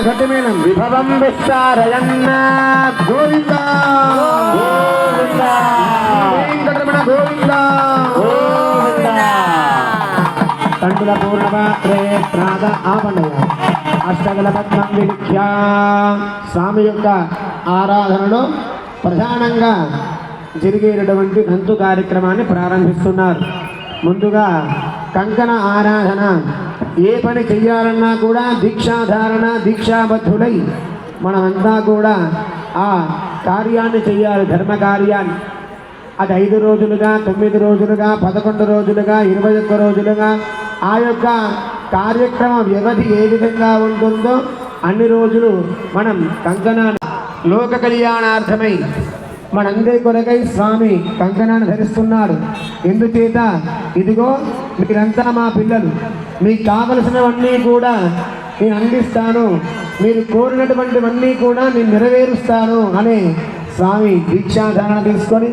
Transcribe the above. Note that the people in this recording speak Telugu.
ఘటమేనం విభవం విస్తారయన్న గోవింద గోవింద వెంకటరమణ గోవింద గోవింద తండ్రుల పూర్ణమాత్రే ప్రాద ఆపండయ అష్టగల పద్మం విలిఖ్య స్వామి యొక్క ఆరాధనలో ప్రధానంగా జరిగేటటువంటి నంతు కార్యక్రమాన్ని ప్రారంభిస్తున్నారు. ముందుగా కంకణ ఆరాధన. ఏ పని చెయ్యాలన్నా కూడా దీక్షాధారణ దీక్షాబద్ధులై మనమంతా కూడా ఆ కార్యాన్ని చెయ్యాలి, ధర్మ కార్యాన్ని. అది 5 రోజులుగా 9 రోజులుగా 11 రోజులుగా 21 రోజులుగా ఆ యొక్క కార్యక్రమ వ్యవధి ఏ విధంగా ఉంటుందో అన్ని రోజులు మనం కంకణాన్ని లోక కళ్యాణార్థమై మనందరి కొరకై స్వామి కంకణాన్ని ధరిస్తున్నాడు. ఎందుచేత ఇదిగో మీరంతా మా పిల్లలు, మీకు కావలసినవన్నీ కూడా నేను అందిస్తాను, మీరు కోరినటువంటివన్నీ కూడా నేను నెరవేరుస్తాను అనే స్వామి దీక్షాధారణ తీసుకొని